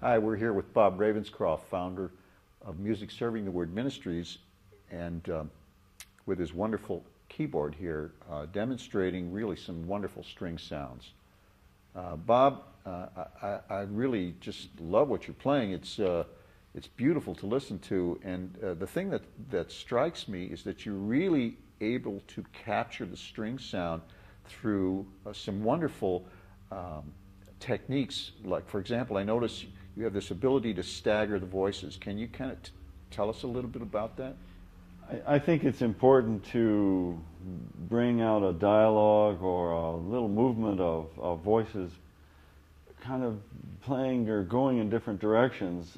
Hi, we're here with Bob Ravenscroft, founder of Music Serving the Word Ministries, and with his wonderful keyboard here, demonstrating really some wonderful string sounds. Bob, I really just love what you're playing. It's beautiful to listen to, and the thing that strikes me is that you're really able to capture the string sound through some wonderful techniques. Like, for example, I notice you have this ability to stagger the voices. Can you kind of tell us a little bit about that? I think it's important to bring out a dialogue or a little movement of voices kind of playing or going in different directions.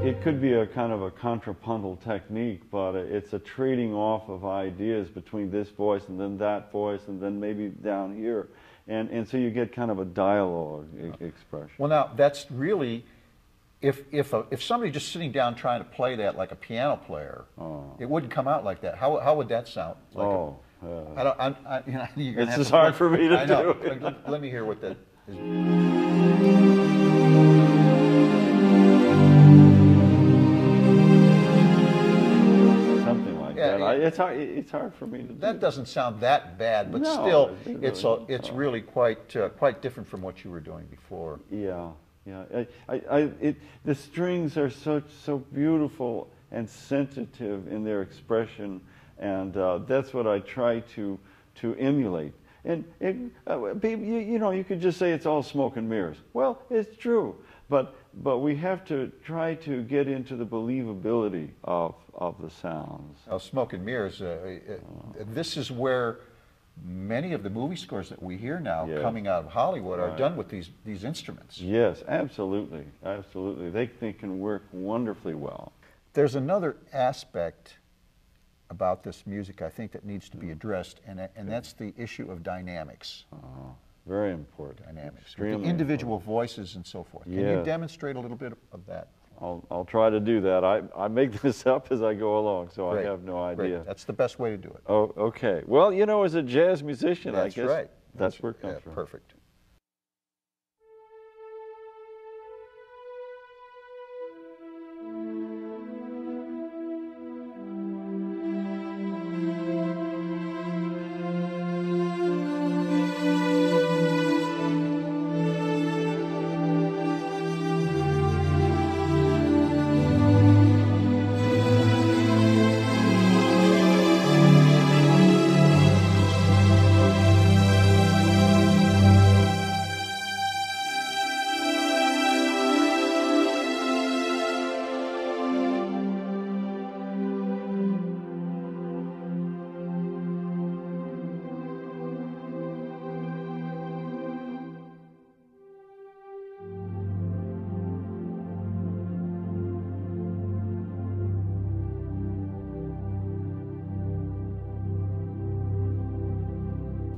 It could be a kind of a contrapuntal technique, but it's a trading off of ideas between this voice and then that voice and then maybe down here. And so you get kind of a dialogue expression. Well, now, that's really, if somebody just sitting down trying to play that like a piano player, it wouldn't come out like that. How would that sound? Like it's just hard for me to do. Let me hear what that is. It's hard for me to do. That doesn't sound that bad, but no, still, it's really quite different from what you were doing before. Yeah. The strings are so beautiful and sensitive in their expression, and that's what I try to emulate. And you could just say it's all smoke and mirrors. Well, it's true, but we have to try to get into the believability of the sounds. Now, smoke and mirrors, this is where many of the movie scores that we hear now coming out of Hollywood are done with these instruments. Yes, absolutely, absolutely. They can work wonderfully well. There's another aspect about this music, I think, that needs to be addressed, and that's the issue of dynamics. Very important. Dynamics. The individual voices and so forth. Can you demonstrate a little bit of that? I'll try to do that. I make this up as I go along, so I have no idea. Great. That's the best way to do it. Oh, okay. Well, as a jazz musician, I guess that's where it comes from. Perfect.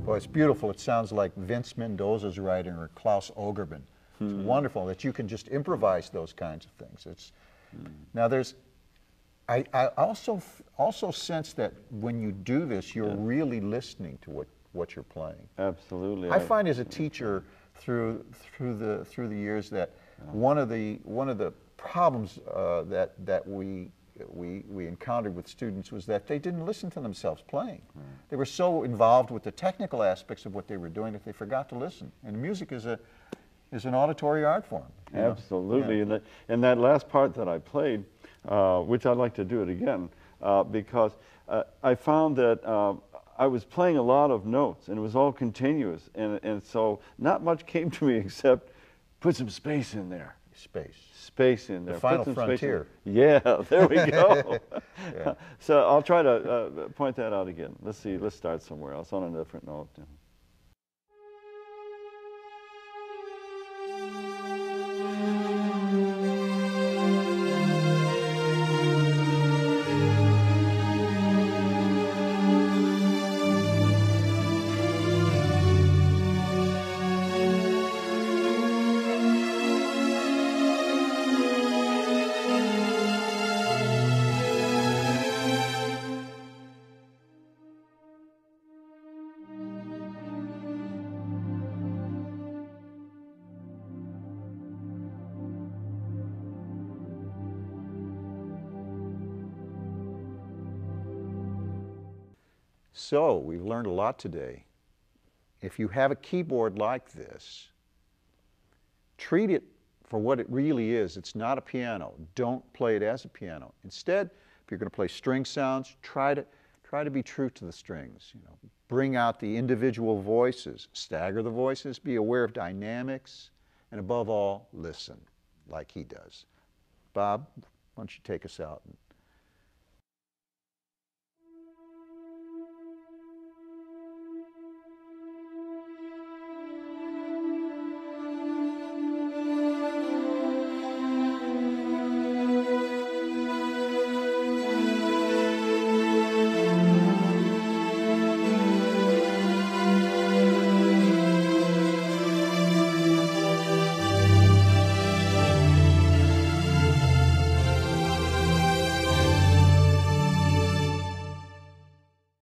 Well, it's beautiful. It sounds like Vince Mendoza's writing or Klaus Ogerman. It's wonderful that you can just improvise those kinds of things. Now I also sense that when you do this, you're really listening to what you're playing. Absolutely. I find as a teacher through the years that one of the problems that we encountered with students was that they didn't listen to themselves playing. They were so involved with the technical aspects of what they were doing that they forgot to listen. And music is an auditory art form. Absolutely. Yeah. And that last part that I played, which I'd like to do it again, because I found that I was playing a lot of notes, and it was all continuous, and so not much came to me except put some space in there. Space in there. The final frontier. Yeah, there we go. So I'll try to point that out again. Let's see. Let's start somewhere else on a different note. So we've learned a lot today. If you have a keyboard like this, treat it for what it really is. It's not a piano. Don't play it as a piano. Instead, if you're going to play string sounds, try to be true to the strings. You know, bring out the individual voices, stagger the voices, be aware of dynamics, and above all, listen like he does. Bob, why don't you take us out and